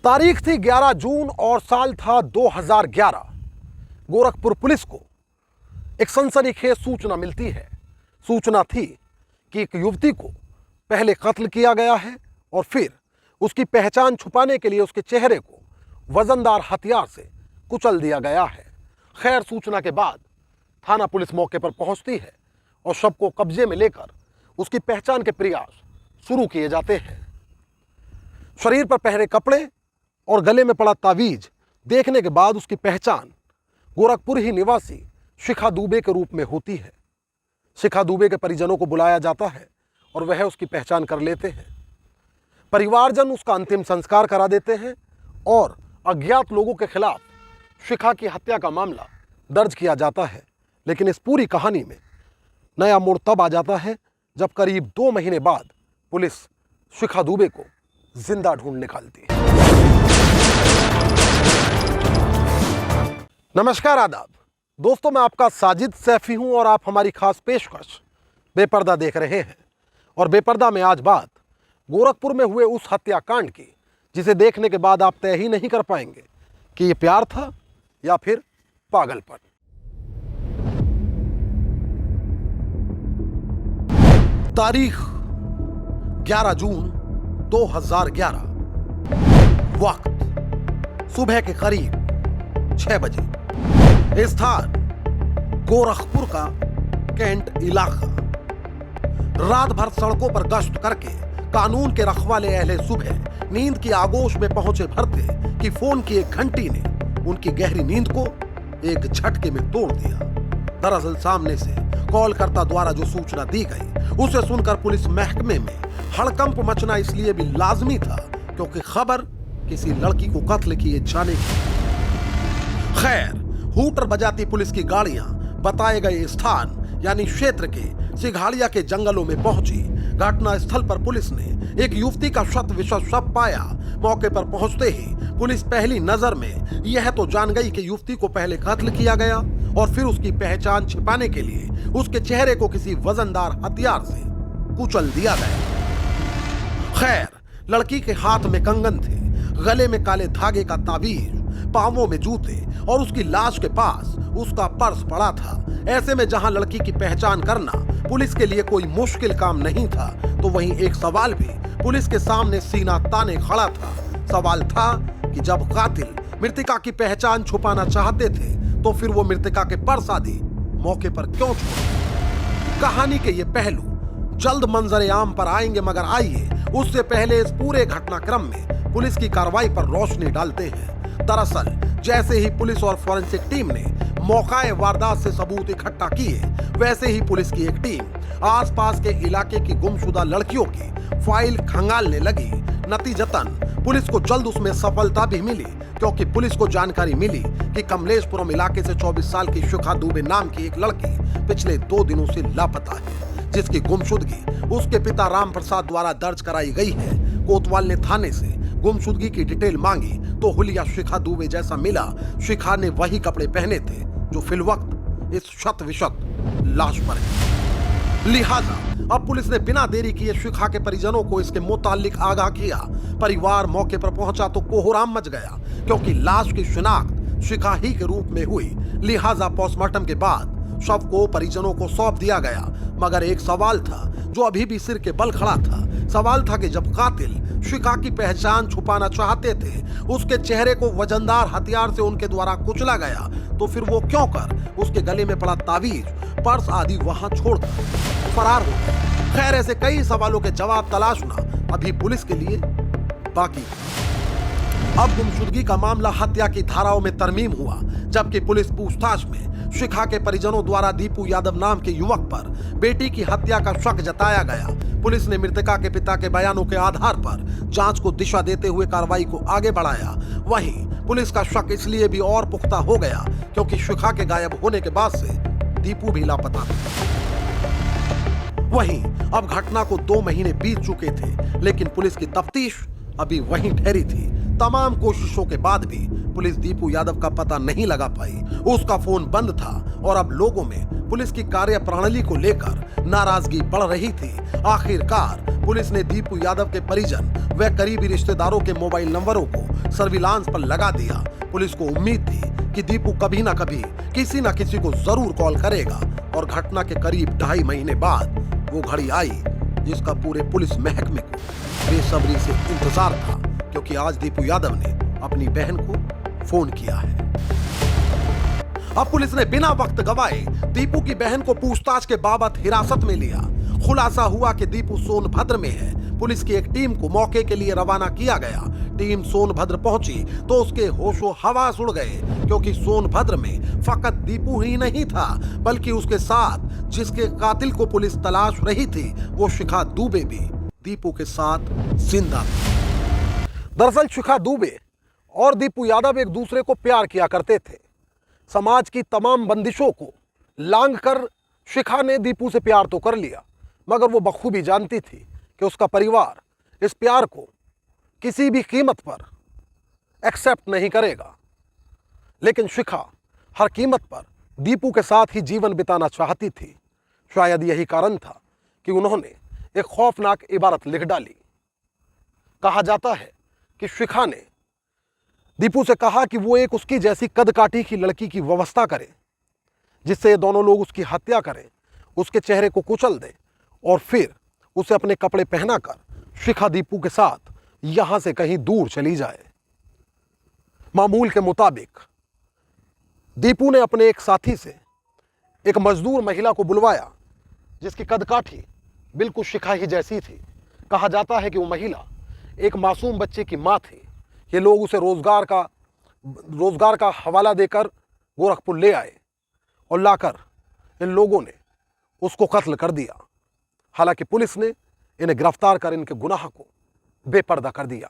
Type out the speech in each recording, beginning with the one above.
तारीख थी 11 जून और साल था 2011। गोरखपुर पुलिस को एक सनसनीखेज सूचना मिलती है। सूचना थी कि एक युवती को पहले कत्ल किया गया है और फिर उसकी पहचान छुपाने के लिए उसके चेहरे को वजनदार हथियार से कुचल दिया गया है। खैर, सूचना के बाद थाना पुलिस मौके पर पहुंचती है और शव को कब्जे में लेकर उसकी पहचान के प्रयास शुरू किए जाते हैं। शरीर पर पहने कपड़े और गले में पड़ा तावीज देखने के बाद उसकी पहचान गोरखपुर ही निवासी शिखा दुबे के रूप में होती है। शिखा दुबे के परिजनों को बुलाया जाता है और वह उसकी पहचान कर लेते हैं। परिवारजन उसका अंतिम संस्कार करा देते हैं और अज्ञात लोगों के खिलाफ शिखा की हत्या का मामला दर्ज किया जाता है। लेकिन इस पूरी कहानी में नया मोड़ तब आ जाता है जब करीब 2 महीने बाद पुलिस शिखा दुबे को जिंदा ढूंढ निकालती है। नमस्कार, आदाब दोस्तों, मैं आपका साजिद सैफी हूं और आप हमारी खास पेशकश बेपर्दा देख रहे हैं। और बेपर्दा में आज बात गोरखपुर में हुए उस हत्याकांड की जिसे देखने के बाद आप तय ही नहीं कर पाएंगे कि ये प्यार था या फिर पागलपन। तारीख 11 जून 2011, वक्त सुबह के करीब 6 बजे। स्थान गोरखपुर का कैंट इलाका। रात भर सड़कों पर गश्त करके कानून के रखवाले अहले सुबह नींद की आगोश में पहुंचे भर थे कि फोन की एक घंटी ने उनकी गहरी नींद को एक झटके में तोड़ दिया। दरअसल सामने से कॉलकर्ता द्वारा जो सूचना दी गई उसे सुनकर पुलिस महकमे में हड़कंप मचना इसलिए भी लाजमी था क्योंकि खबर किसी लड़की को कत्ल किए जाने की। खैर, हूटर बजाती पुलिस की गाड़ियां बताए गए स्थान यानी क्षेत्र के सिघाड़िया के जंगलों में पहुंची। घटना स्थल पर पुलिस ने एक युवती का शत विशत शव पाया। मौके पर पहुंचते ही पुलिस पहली नजर में यह तो जान गई कि युवती को पहले कत्ल किया गया और फिर उसकी पहचान छिपाने के लिए उसके चेहरे को किसी वजनदार हथियार से कुचल दिया गया। खैर, लड़की के हाथ में कंगन थे, गले में काले धागे का ताबीज, पांवों में जूते और उसकी लाश के पास उसका पर्स पड़ा था। ऐसे में जहां लड़की की पहचान करना पुलिस के लिए कोई मुश्किल काम नहीं था, तो वहीं एक सवाल भी पुलिस के सामने सीना ताने खड़ा था। सवाल था कि जब कातिल मृतका की पहचान छुपाना चाहते थे तो फिर वो मृतका के पर्स आदि मौके पर क्यों छोड़े। कहानी के ये पहलू जल्द मंजरे आम पर आएंगे, मगर आइए उससे पहले इस पूरे घटनाक्रम में पुलिस की कार्रवाई पर रोशनी डालते हैं। दरअसल जैसे ही पुलिस और फॉरेंसिक टीम ने मौकाए वारदात से सबूत इकट्ठा किए, वैसे ही पुलिस की एक टीम आसपास के इलाके की गुमशुदा लड़कियों की फाइल खंगालने लगी। नतीजतन पुलिस को जल्द उसमें सफलता भी मिली क्योंकि पुलिस को जानकारी मिली कि कमलेशपुरम इलाके से 24 साल की शिखा दुबे नाम की एक लड़की पिछले 2 दिनों से लापता है, जिसकी गुमशुदगी उसके पिता राम प्रसाद द्वारा दर्ज कराई गई है। कोतवाल ने थाने से गुमशुदगी की डिटेल मांगी तो हुलिया शिखा दुबे जैसा मिला। शिखा ने वही कपड़े पहने थे जो फिलवक्त इस शत विशत लाश पर है। लिहाजा अब पुलिस ने बिना देरी किए शिखा के परिजनों को इसके मुतालिक आगाह किया। परिवार मौके पर पहुंचा तो कोहराम मच गया क्योंकि लाश की शिनाख्त शिखा ही के रूप में हुई। लिहाजा पोस्टमार्टम के बाद शव को परिजनों को सौंप दिया गया। मगर एक सवाल था जो अभी भी सिर के बल खड़ा था। सवाल था कि जब कातिल शिखा की पहचान छुपाना चाहते थे, उसके चेहरे को वजनदार हथियार से उनके द्वारा कुचला गया, तो फिर वो क्यों कर उसके गले में पड़ा तावीज, पर्स आदि वहां छोड़कर फरार हो गए। खैर, ऐसे कई सवालों के जवाब तलाशना अभी पुलिस के लिए बाकी है। अब गुमशुदगी का मामला हत्या की धाराओं में तरमीम हुआ, जबकि पुलिस पूछताछ में शिखा के परिजनों द्वारा दीपू यादव नाम के युवक पर बेटी की हत्या का शक जताया गया। पुलिस ने मृतका के पिता के बयानों के आधार पर जांच को दिशा देते हुए कार्रवाई को आगे बढ़ाया। वहीं पुलिस का शक इसलिए भी और पुख्ता हो गया क्योंकि शिखा के गायब होने के बाद से दीपू भी लापता था। वहीं अब घटना को 2 महीने बीत चुके थे, लेकिन पुलिस की तफ्तीश अभी वहीं ठहरी थी। तमाम कोशिशों के बाद भी पुलिस दीपू यादव का पता नहीं लगा पाई। उसका फोन बंद था और अब लोगों में पुलिस की कार्यप्रणाली को लेकर नाराजगी बढ़ रही थी। आखिरकार पुलिस ने दीपू यादव के परिजन व करीबी रिश्तेदारों के मोबाइल नंबरों को सर्विलांस पर लगा दिया। पुलिस को उम्मीद थी कि दीपू कभी ना कभी किसी न किसी को जरूर कॉल करेगा और घटना के करीब 2.5 महीने बाद वो घड़ी आई जिसका पूरे पुलिस महकमे को बेसब्री से इंतजार था, क्योंकि आज दीपू यादव ने अपनी बहन को फोन किया है। अब पुलिस ने बिना वक्त गवाए दीपू की बहन को पूछताछ के बाबत हिरासत में लिया। खुलासा हुआ कि दीपू सोनभद्र में है। पुलिस की एक टीम को मौके के लिए रवाना किया गया। टीम सोनभद्र पहुंची तो उसके होशो हवास उड़ गए, क्योंकि सोनभद्र में फकत दीपू ही नहीं था बल्कि उसके साथ जिसके कातिल को पुलिस तलाश रही थी वो शिखा दुबे भी दीपू के साथ जिंदा थी। दरअसल शिखा दुबे और दीपू यादव एक दूसरे को प्यार किया करते थे। समाज की तमाम बंदिशों को लांघकर शिखा ने दीपू से प्यार तो कर लिया, मगर वो बखूबी जानती थी कि उसका परिवार इस प्यार को किसी भी कीमत पर एक्सेप्ट नहीं करेगा। लेकिन शिखा हर कीमत पर दीपू के साथ ही जीवन बिताना चाहती थी। शायद यही कारण था कि उन्होंने एक खौफनाक इबारत लिख डाली। कहा जाता है कि शिखा ने दीपू से कहा कि वो एक उसकी जैसी कदकाठी की लड़की की व्यवस्था करे, जिससे ये दोनों लोग उसकी हत्या करें, उसके चेहरे को कुचल दें और फिर उसे अपने कपड़े पहनाकर शिखा दीपू के साथ यहां से कहीं दूर चली जाए। मामूल के मुताबिक दीपू ने अपने एक साथी से एक मजदूर महिला को बुलवाया जिसकी कदकाठी बिल्कुल शिखा ही जैसी थी। कहा जाता है कि वो महिला एक मासूम बच्चे की मां थी। ये लोग उसे रोजगार का हवाला देकर गोरखपुर ले आए और लाकर इन लोगों ने उसको कत्ल कर दिया। हालांकि पुलिस ने इन्हें गिरफ्तार कर इनके गुनाह को बेपर्दा कर दिया।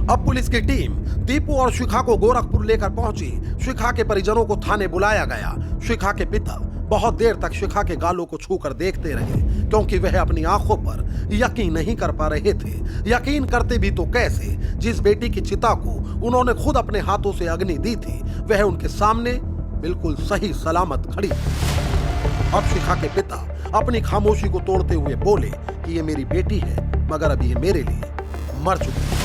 अब पुलिस की टीम दीपू और शिखा को गोरखपुर लेकर पहुंची। शिखा के परिजनों को थाने बुलाया गया। शिखा के पिता बहुत देर तक शिखा के गालों को छूकर देखते रहे, क्योंकि वह अपनी आंखों पर यकीन नहीं कर पा रहे थे। यकीन करते भी तो कैसे, जिस बेटी की चिता को उन्होंने खुद अपने हाथों से अग्नि दी थी वह उनके सामने बिल्कुल सही सलामत खड़ी थी। अब शिखा के पिता अपनी खामोशी को तोड़ते हुए बोले कि ये मेरी बेटी है, मगर अब ये मेरे लिए मर चुकी है।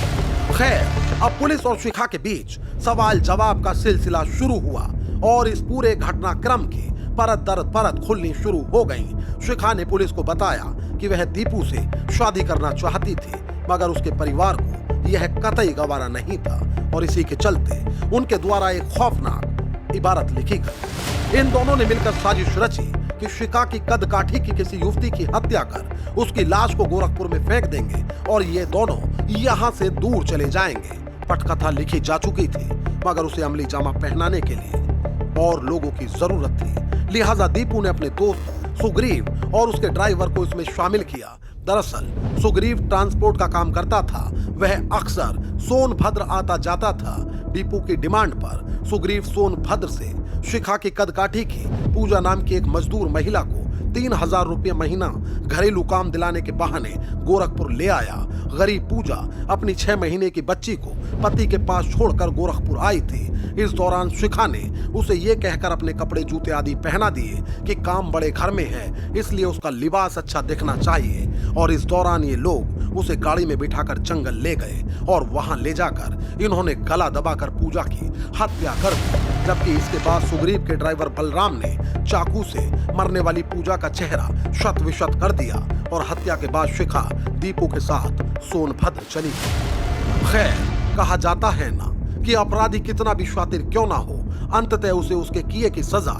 खैर, अब पुलिस और शिखा के बीच सवाल जवाब का सिलसिला शुरू हुआ और इस पूरे घटनाक्रम की परत दर परत खुलनी शुरू हो गई। शिखा ने पुलिस को बताया कि वह दीपू से शादी करना चाहती थी, मगर उसके परिवार को यह कतई गवारा नहीं था और इसी के चलते उनके द्वारा एक खौफनाक इबारत लिखी गई। इन दोनों ने मिलकर साजिश रची कि शिखा की कदकाठी की किसी युवती की हत्या कर उसकी लाश को गोरखपुर में फेंक देंगे और ये दोनों यहाँ से दूर चले जाएंगे। पटकथा लिखी जा चुकी थी, मगर उसे अमली जामा पहनाने के लिए और लोगों की जरूरत थी। लिहाजा दीपू ने अपने दोस्त सुग्रीव और उसके ड्राइवर को इसमें शामिल किया। दरअसल सुग्रीव ट्रांसपोर्ट का काम करता था। वह अक्सर सोनभद्र आता जाता था। दीपू की डिमांड पर सुग्रीव सोनभद्र से शिखा की कदकाठी की पूजा नाम की एक मजदूर महिला को 3,000 रुपये महीना घरेलू काम दिलाने के बहाने गोरखपुर ले आया। गरीब पूजा अपनी 6 महीने की बच्ची को पति के पास छोड़कर गोरखपुर आई थी। इस दौरान शिखा ने उसे ये कहकर अपने कपड़े जूते आदि पहना दिए कि काम बड़े घर में है, इसलिए उसका लिबास अच्छा दिखना चाहिए। और इस दौरान ये लोग उसे गाड़ी में बिठाकर जंगल ले गए और वहां ले जाकर इन्होंने गला दबाकर पूजा की हत्या कर दी। जबकि इसके बाद सुग्रीव के ड्राइवर बलराम ने चाकू से मरने वाली पूजा का चेहरा शत विशत कर दिया और हत्या के बाद शिखा दीपू के साथ सोनभद्र चली गई। खैर, कहा जाता है ना कि अपराधी कितना भी शातिर क्यों ना हो, अंततः उसे उसके किए की सजा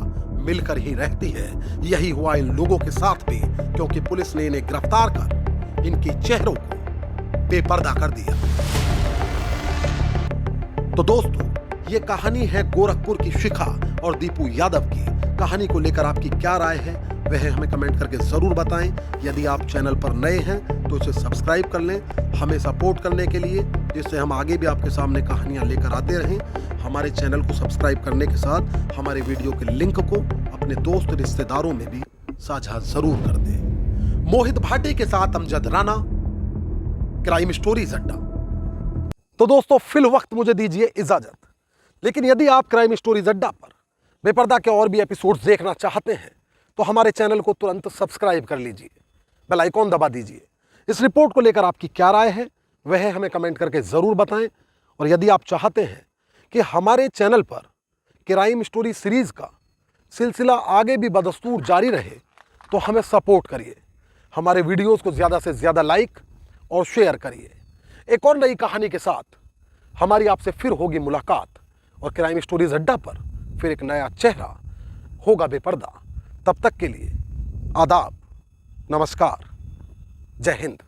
मिलकर ही रहती है। यही हुआ इन लोगों के साथ भी, क्योंकि पुलिस ने इन्हें गिरफ्तार कर इनकी चेहरों को बेपर्दा कर दिया। तो दोस्तों, ये कहानी है गोरखपुर की शिखा और दीपू यादव की। कहानी को लेकर आपकी क्या राय है वह हमें कमेंट करके जरूर बताएं। यदि आप चैनल पर नए हैं तो इसे सब्सक्राइब कर लें हमें सपोर्ट करने के लिए, जिससे हम आगे भी आपके सामने कहानियां लेकर आते रहें। हमारे चैनल को सब्सक्राइब करने के साथ हमारे वीडियो के लिंक को अपने दोस्त रिश्तेदारों में भी साझा जरूर कर दें। मोहित भाटी के साथ अमजद राना, क्राइम स्टोरीज अड्डा। तो दोस्तों फिल वक्त मुझे दीजिए इजाजत। लेकिन यदि आप क्राइम स्टोरीज अड्डा पर बेपर्दा के और भी एपिसोड्स देखना चाहते हैं तो हमारे चैनल को तुरंत सब्सक्राइब कर लीजिए, बेल आइकॉन दबा दीजिए। इस रिपोर्ट को लेकर आपकी क्या राय है वह हमें कमेंट करके ज़रूर बताएं। और यदि आप चाहते हैं कि हमारे चैनल पर क्राइम स्टोरी सीरीज़ का सिलसिला आगे भी बदस्तूर जारी रहे तो हमें सपोर्ट करिए, हमारे वीडियोस को ज़्यादा से ज़्यादा लाइक और शेयर करिए। एक और नई कहानी के साथ हमारी आपसे फिर होगी मुलाकात और क्राइम स्टोरीज अड्डा पर फिर एक नया चेहरा होगा बेपर्दा। तब तक के लिए आदाब, नमस्कार, जय हिंद।